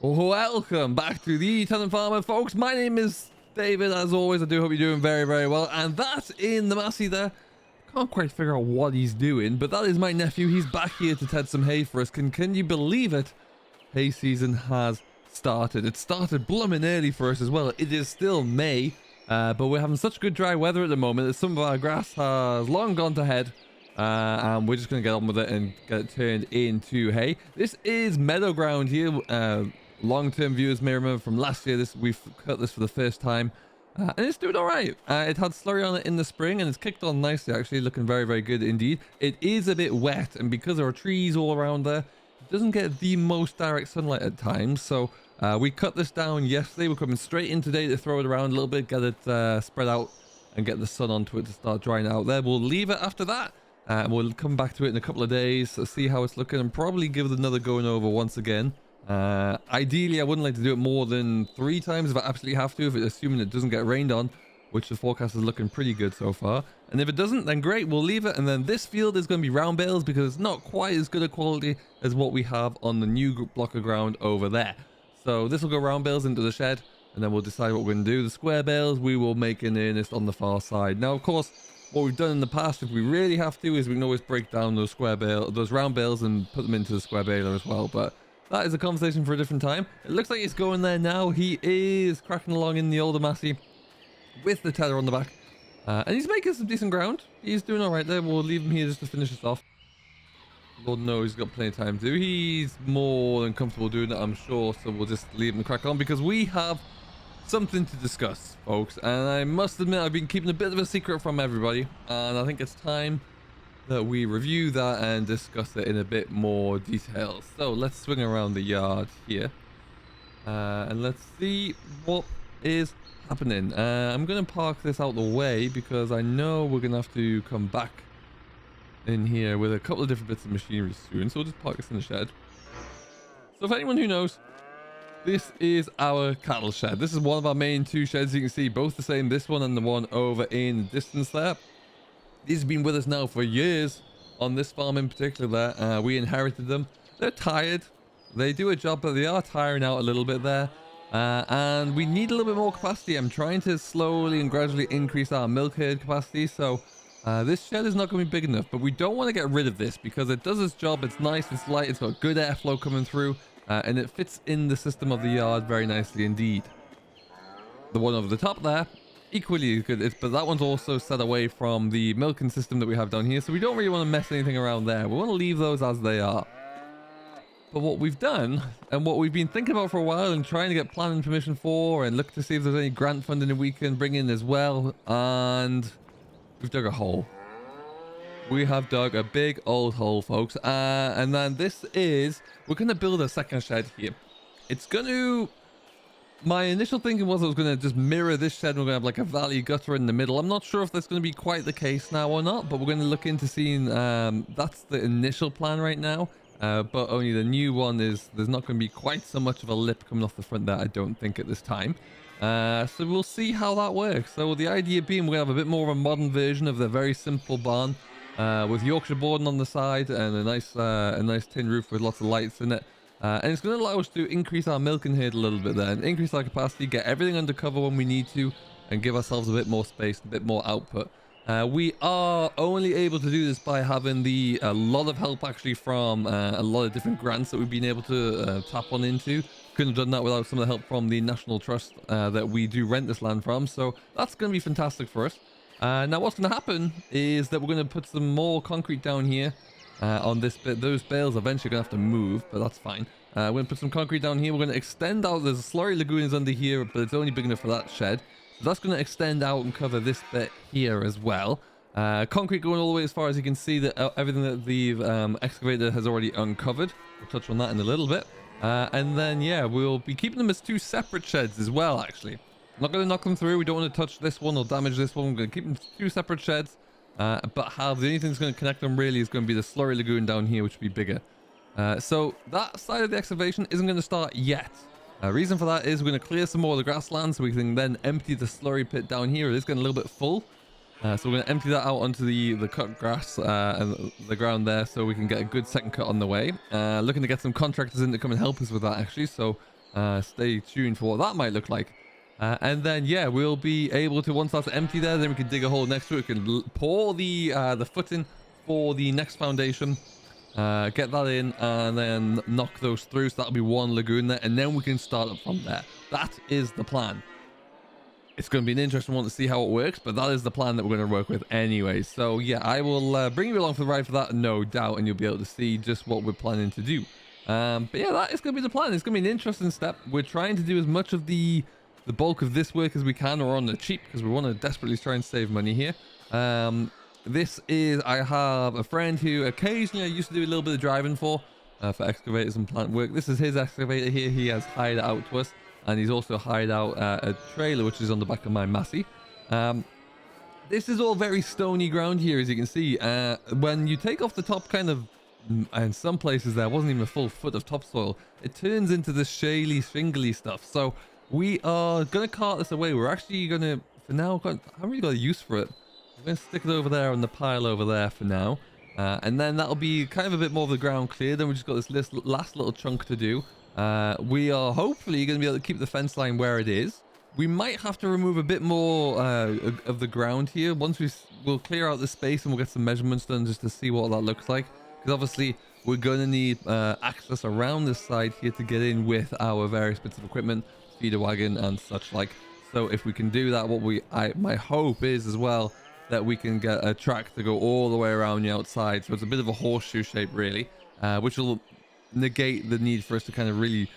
Welcome back to the Tenant Farmer, folks. My name is David. As always, I do hope you're doing very, very well. And that in the Massey there, can't quite figure out what he's doing, but that is my nephew. He's back here to ted some hay for us. Can you believe it? Hay season has started. It started blooming early for us as well. It is still May, but we're having such good dry weather at the moment that some of our grass has long gone to head. And we're just going to get on with it and get it turned into hay. This is meadow ground here. Long-term viewers may remember from last year, we've cut this for the first time. And it's doing all right. It had slurry on it in the spring and it's kicked on nicely, actually, looking very, very good indeed. It is a bit wet, and because there are trees all around there, it doesn't get the most direct sunlight at times. So we cut this down yesterday. We're coming straight in today to throw it around a little bit, get it spread out and get the sun onto it to start drying out there. We'll leave it after that. We'll come back to it in a couple of days, see how it's looking, and probably give it another going over once again. Ideally, I wouldn't like to do it more than 3 times if I absolutely have to, assuming it doesn't get rained on, which the forecast is looking pretty good so far. And if it doesn't, then great, we'll leave it. And then this field is going to be round bales because it's not quite as good a quality as what we have on the new block of ground over there. So this will go round bales into the shed, and then we'll decide what we're going to do. The square bales we will make in earnest on the far side. Now, of course, what we've done in the past, if we really have to, is we can always break down those those round bales and put them into the square baler as well. But that is a conversation for a different time. It looks like he's going there now. He is cracking along in the older Massey with the tether on the back. And he's making some decent ground. He's doing all right there. We'll leave him here just to finish this off. Lord knows he's got plenty of time to do. He's more than comfortable doing it, I'm sure. So we'll just leave him to crack on because we have something to discuss, folks. And I must admit, I've been keeping a bit of a secret from everybody. And I think it's time that we review that and discuss it in a bit more detail. So let's swing around the yard here and let's see what is happening. I'm going to park this out the way because I know we're going to have to come back in here with a couple of different bits of machinery soon, so we'll just park this in the shed. So if anyone who knows, this is our cattle shed. This is one of our main 2 sheds. You can see both the same, this one and the one over in the distance there. These have been with us now for years on this farm in particular there. We inherited them. They're tired. They do a job, but they are tiring out a little bit there. And we need a little bit more capacity. I'm trying to slowly and gradually increase our milk herd capacity. So this shed is not going to be big enough, but we don't want to get rid of this because it does its job. It's nice, it's light, it's got good airflow coming through, and it fits in the system of the yard very nicely indeed. The one over the top there, equally good, but that one's also set away from the milking system that we have down here, so we don't really want to mess anything around there. We want to leave those as they are. But what we've done, and what we've been thinking about for a while and trying to get planning permission for, and look to see if there's any grant funding that we can bring in as well, and we've dug a hole. We have dug a big old hole, folks, and then this is, we're going to build a second shed here. It's going to, my initial thinking was it was going to just mirror this shed and we're going to have like a valley gutter in the middle. I'm not sure if that's going to be quite the case now or not, but we're going to look into seeing, that's the initial plan right now. But only the new one is, there's not going to be quite so much of a lip coming off the front there, I don't think, at this time. So we'll see how that works. So the idea being we're going to have a bit more of a modern version of the very simple barn with Yorkshire boarding on the side and a nice tin roof with lots of lights in it. And it's going to allow us to increase our milking herd a little bit there and increase our capacity, get everything under cover when we need to, and give ourselves a bit more space, a bit more output. We are only able to do this by having a lot of help actually from a lot of different grants that we've been able to tap on into. Couldn't have done that without some of the help from the National Trust that we do rent this land from. So that's going to be fantastic for us. Now what's going to happen is that we're going to put some more concrete down here on this bit. Those bales eventually going to have to move, but that's fine. We're going to put some concrete down here. We're going to extend out. There's a slurry lagoon is under here, but it's only big enough for that shed. So that's going to extend out and cover this bit here as well. Concrete going all the way as far as you can see, that everything that the excavator has already uncovered. We'll touch on that in a little bit. And then, yeah, we'll be keeping them as 2 separate sheds as well, actually. I'm not going to knock them through. We don't want to touch this one or damage this one. We're going to keep them 2 separate sheds. But the only thing that's going to connect them really is going to be the slurry lagoon down here, which will be bigger. So that side of the excavation isn't going to start yet. Reason for that is we're going to clear some more of the grassland so we can then empty the slurry pit down here. It is getting a little bit full. So we're going to empty that out onto the cut grass and the ground there so we can get a good second cut on the way. Looking to get some contractors in to come and help us with that actually. So Stay tuned for what that might look like. And then, yeah, we'll be able to, once that's empty there, then we can dig a hole next to it. We can pour the footing for the next foundation, get that in, and then knock those through. So that'll be one lagoon there, and then we can start up from there. That is the plan. It's going to be an interesting one to see how it works, but that is the plan that we're going to work with anyway. So yeah, I will bring you along for the ride for that, no doubt, and you'll be able to see just what we're planning to do. But yeah, that is going to be the plan. It's going to be an interesting step. We're trying to do as much of the bulk of this work as we can, or on the cheap, because we want to desperately try and save money here. This is, I have a friend who occasionally I used to do a little bit of driving for excavators and plant work. This is his excavator here. He has hired it out to us, and he's also hired out a trailer which is on the back of my Massey. This is all very stony ground here, as you can see. When you take off the top kind of, in some places there wasn't even a full foot of topsoil, it turns into this shaly, shingly stuff. So we are going to cart this away. We're actually going to, for now, I haven't really got a use for it. I'm going to stick it over there on the pile over there for now. And then that'll be kind of a bit more of the ground cleared. Then we've just got this last little chunk to do. We are hopefully going to be able to keep the fence line where it is. We might have to remove a bit more of the ground here. Once we'll clear out the space and we'll get some measurements done just to see what that looks like. Because obviously we're going to need access around this side here to get in with our various bits of equipment, feeder wagon and such like. So if we can do that, my hope is as well that we can get a track to go all the way around the outside. So it's a bit of a horseshoe shape really, which will negate the need for us to kind of really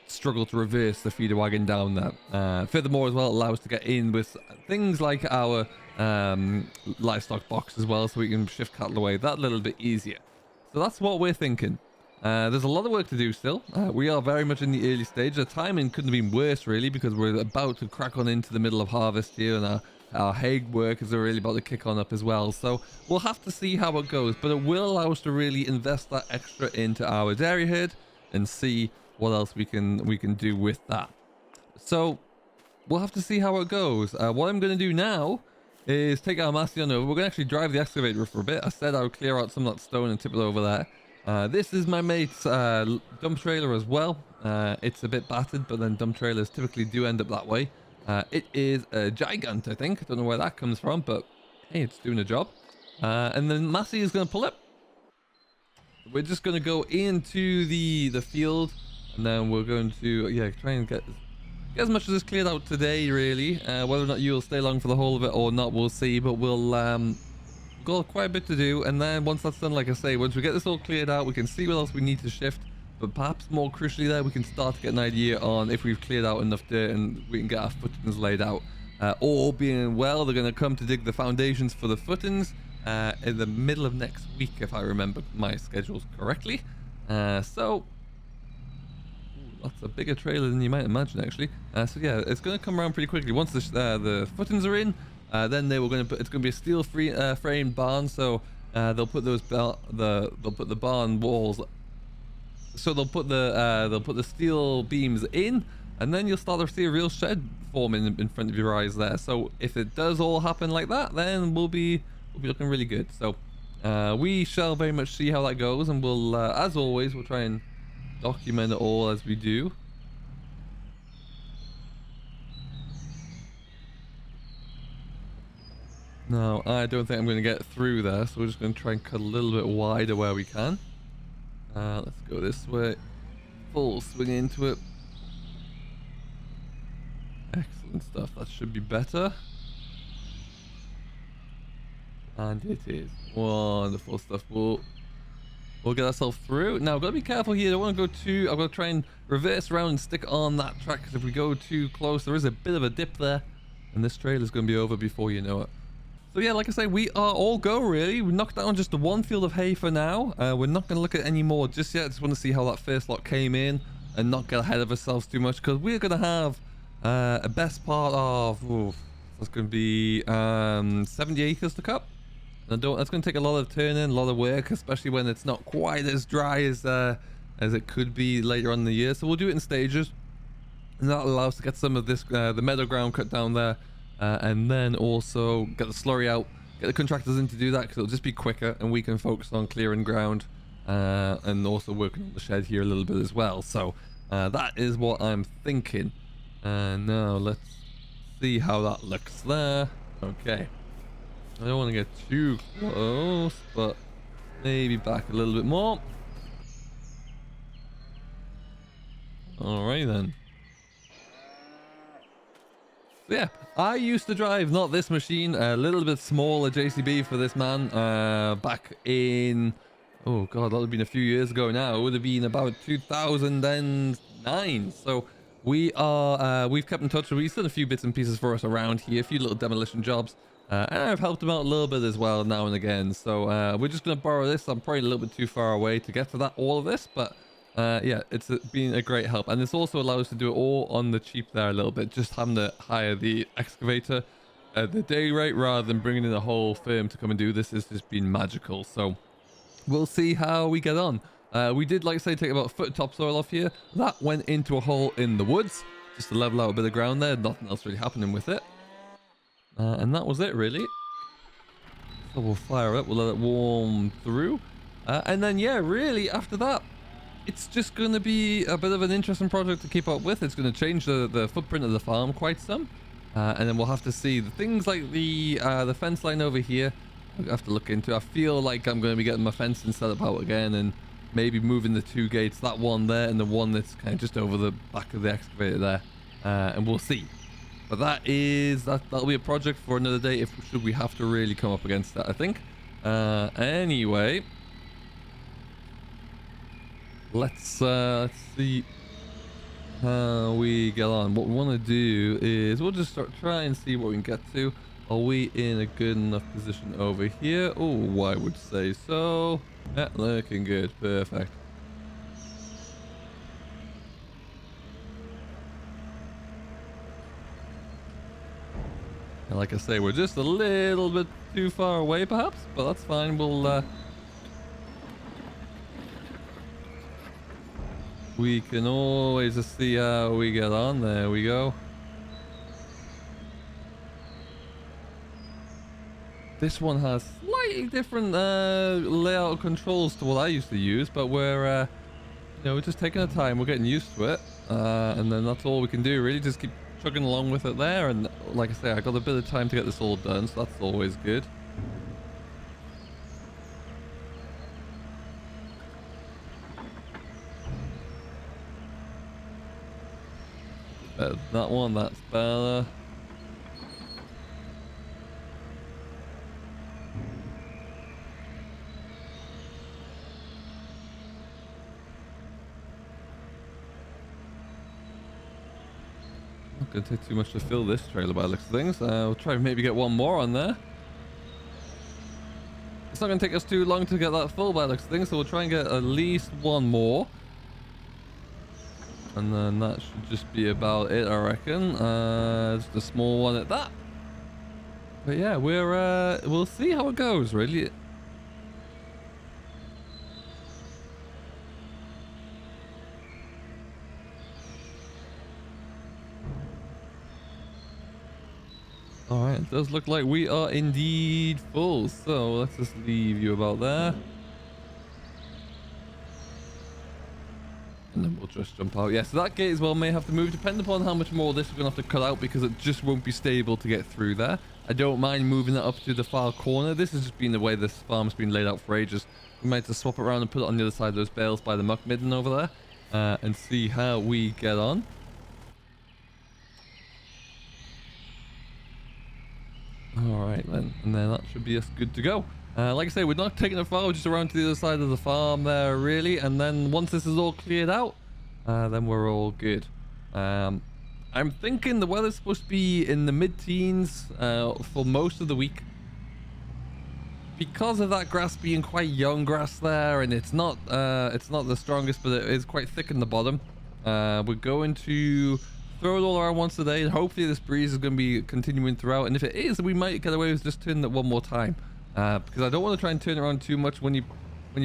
struggle to reverse the feeder wagon down there. Furthermore as well, allow us to get in with things like our livestock box as well, so we can shift cattle away that little bit easier. So that's what we're thinking. There's a lot of work to do still. We are very much in the early stage. The timing couldn't have been worse really, because we're about to crack on into the middle of harvest here, and our hay work is really about to kick on up as well. So we'll have to see how it goes, but it will allow us to really invest that extra into our dairy herd and see what else we can do with that. So we'll have to see how it goes. What I'm going to do now is take our Massey on over. We're going to actually drive the excavator for a bit. I said I would clear out some of that stone and tip it over there. This is my mate's dump trailer as well. It's a bit battered, but then dump trailers typically do end up that way. It is a Gigant, I think. I don't know where that comes from, but hey, it's doing a job. And then Massey is going to pull it. We're just going to go into the field, and then we're going to try and get as much of this cleared out today, really. Whether or not you'll stay along for the whole of it or not, we'll see. But we'll got quite a bit to do, and then once that's done, like I say, once we get this all cleared out, we can see what else we need to shift. But perhaps more crucially there, we can start to get an idea on if we've cleared out enough dirt and we can get our footings laid out. All being well, they're going to come to dig the foundations for the footings in the middle of next week, if I remember my schedules correctly. So that's a bigger trailer than you might imagine, actually. So yeah, it's going to come around pretty quickly. Once the footings are in, then it's going to be a steel framed barn. So they'll put those they'll put the barn walls. So they'll put the steel beams in, and then you'll start to see a real shed form in front of your eyes there. So if it does all happen like that, then we'll be looking really good. So we shall very much see how that goes, and we'll as always, we'll try and document it all as we do. Now I don't think I'm going to get through there, so we're just going to try and cut a little bit wider where we can. Let's go this way. Full swing into it. Excellent stuff. That should be better. And it is. Wonderful stuff. We'll get ourselves through. Now, I've got to be careful here. I don't want to go too... I've got to try and reverse around and stick on that track, because if we go too close, there is a bit of a dip there. And this trail is going to be over before you know it. So yeah, like I say, we are all go really. We knocked down just the one field of hay for now. We're not going to look at any more just yet. I just want to see how that first lot came in and not get ahead of ourselves too much, because we're going to have a best part of that's going to be 70 acres to cut. And that's going to take a lot of turning, a lot of work, especially when it's not quite as dry as it could be later on in the year. So we'll do it in stages, and that allows us to get some of this the meadow ground cut down there. And then also get the slurry out, get the contractors in to do that, because it'll just be quicker and we can focus on clearing ground and also working on the shed here a little bit as well. So That is what I'm thinking. Now let's see how that looks there. Okay. I don't want to get too close, but maybe back a little bit more. Alright then. Yeah, I used to drive, not this machine, a little bit smaller JCB for this man, back in, oh god, that would have been a few years ago now. It would have been about 2009. So we've kept in touch. He's done a few bits and pieces for us around here, a few little demolition jobs, and I've helped him out a little bit as well now and again. So we're just going to borrow this. I'm probably a little bit too far away to get to that, all of this, but yeah, it's been a great help, and this also allows us to do it all on the cheap there a little bit, just having to hire the excavator at the day rate rather than bringing in a whole firm to come and do this. Has just been magical. So we'll see how we get on. We did, like I say, take about a foot of topsoil off here. That went into a hole in the woods just to level out a bit of ground there. Nothing else really happening with it, and that was it really. So we'll fire up, we'll let it warm through, and then yeah, really after that, it's just going to be a bit of an interesting project to keep up with. It's going to change the footprint of the farm quite some. And then we'll have to see the things like the fence line over here. I'll have to look into. I feel like I'm going to be getting my fencing set up out again and maybe moving the two gates, that one there and the one that's kind of just over the back of the excavator there. And we'll see. But that'll be a project for another day should we have to really come up against that, I think. Anyway. Let's see how we get on. What we want to do is we'll just try and see what we can get to. Are we in a good enough position over here? Oh, I would say so. Yeah, looking good. Perfect. And like I say, we're just a little bit too far away perhaps, but that's fine. We can always just see how we get on. There we go. This one has slightly different layout controls to what I used to use, but we're we're just taking our time. We're getting used to it, and then that's all we can do really. Just keep chugging along with it there. And like I say, I got a bit of time to get this all done, so that's always good. That one, that's better. Not going to take too much to fill this trailer by the looks of things. We'll try and maybe get one more on there. It's not going to take us too long to get that full by the looks of things, so we'll try and get at least one more. And then that should just be about it, I reckon. Just a small one at that. But yeah, we'll see how it goes, really. Alright, it does look like we are indeed full. So let's just leave you about there. And then we'll just jump out. Yeah, so that gate as well may have to move, depending upon how much more of this we're going to have to cut out, because it just won't be stable to get through there. I don't mind moving that up to the far corner. This has just been the way this farm's been laid out for ages. We might have to swap it around and put it on the other side of those bales by the muck midden over there, and see how we get on. Alright then, and then that should be us good to go. Like I say, we're not taking it far, we're just around to the other side of the farm there, really. And then once this is all cleared out, then we're all good. I'm thinking the weather's supposed to be in the mid-teens for most of the week. Because of that grass being quite young grass there, and it's not the strongest, but it is quite thick in the bottom. We're going to throw it all around once a day, and hopefully this breeze is going to be continuing throughout. And if it is, we might get away with just turning it one more time. Because I don't want to try and turn it around too much. When you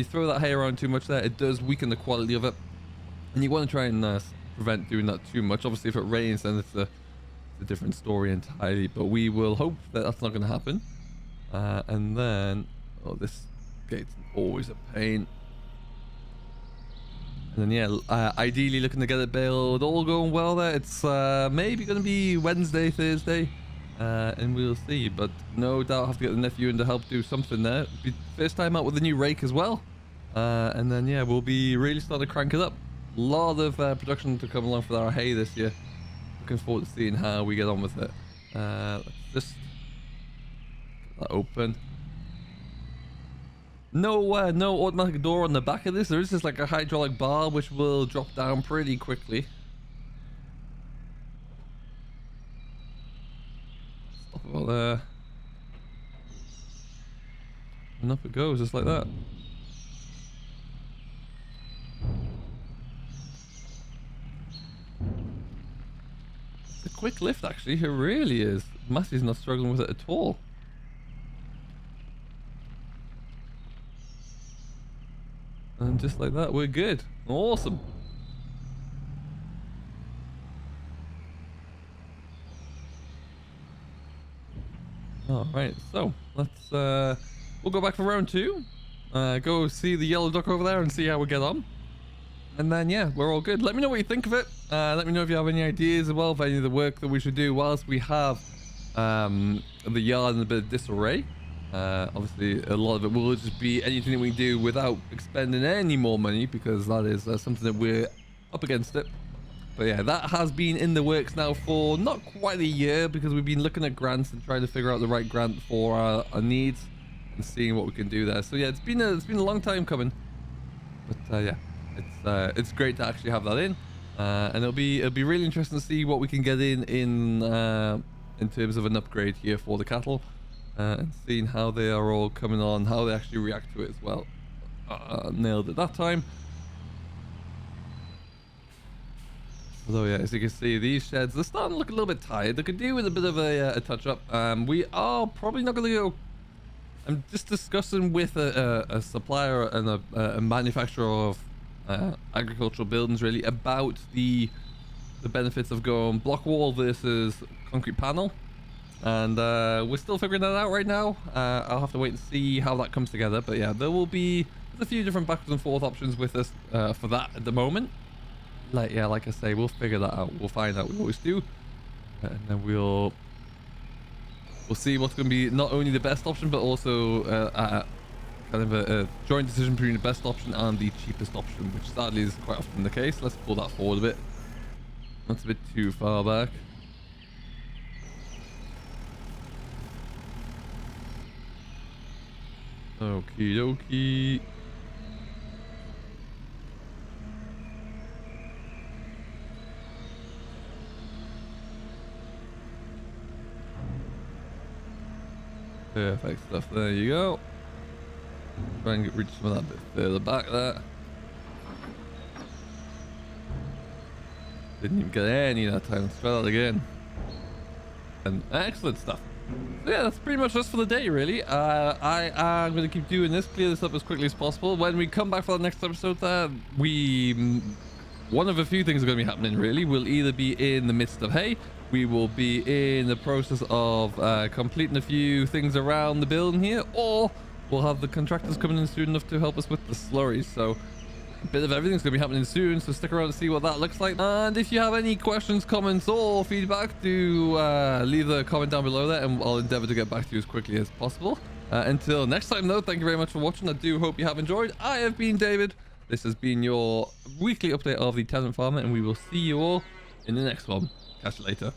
throw that hay around too much there, it does weaken the quality of it, and you want to try and prevent doing that too much. Obviously if it rains, then it's a different story entirely, but we will hope that that's not going to happen. And then, oh, this gate's always a pain. And then yeah, ideally looking to get it built, all going well there. It's maybe going to be Wednesday, Thursday, and we'll see. But no doubt have to get the nephew in to help do something there. Be first time out with the new rake as well. And then yeah, we'll be really starting to crank it up. A lot of production to come along for our hay this year. Looking forward to seeing how we get on with it. Let's just get that open. No automatic door on the back of this. There is just like a hydraulic bar which will drop down pretty quickly. Stop it all there. And up it goes, just like that. It's a quick lift actually, it really is. Massey's not struggling with it at all. And just like that, we're good. Awesome. Alright, so let's we'll go back for round 2. Go see the yellow duck over there and see how we get on. And then yeah, we're all good. Let me know what you think of it. Let me know if you have any ideas as well of any of the work that we should do whilst we have the yard in a bit of disarray. Obviously a lot of it will just be anything that we do without expending any more money, because that is something that we're up against it. But yeah, that has been in the works now for not quite a year, because we've been looking at grants and trying to figure out the right grant for our needs and seeing what we can do there. So yeah, it's been a long time coming, but yeah, it's great to actually have that in, and it'll be really interesting to see what we can get in terms of an upgrade here for the cattle. And seeing how they are all coming on, how they actually react to it as well. Nailed it that time. Although yeah, as you can see, these sheds, they're starting to look a little bit tired. They could do with a bit of a touch up. We are probably not going to go. I'm just discussing with a supplier and a manufacturer of agricultural buildings really about the benefits of going block wall versus concrete panel. And we're still figuring that out right now. I'll have to wait and see how that comes together. But yeah, there's a few different backwards and forth options with us for that at the moment. Like I say, we'll figure that out. We'll find out. We always do, and then we'll see what's going to be not only the best option, but also kind of a joint decision between the best option and the cheapest option, which sadly is quite often the case. Let's pull that forward a bit. That's a bit too far back. Okie dokie. Perfect stuff. There you go. Try and reach some of that bit further back there. Didn't even get any that time. Let's try that again. And excellent stuff. So yeah, that's pretty much us for the day, really. I am going to keep doing this, clear this up as quickly as possible. When we come back for the next episode there, one of a few things are going to be happening, really. We'll either be in the midst of hay, we will be in the process of completing a few things around the building here, or we'll have the contractors coming in soon enough to help us with the slurries. So a bit of everything's going to be happening soon, so stick around to see what that looks like. And if you have any questions, comments, or feedback, do leave a comment down below there, and I'll endeavor to get back to you as quickly as possible. Until next time, though, thank you very much for watching. I do hope you have enjoyed. I have been David. This has been your weekly update of the Tenant Farmer, and we will see you all in the next one. Catch you later.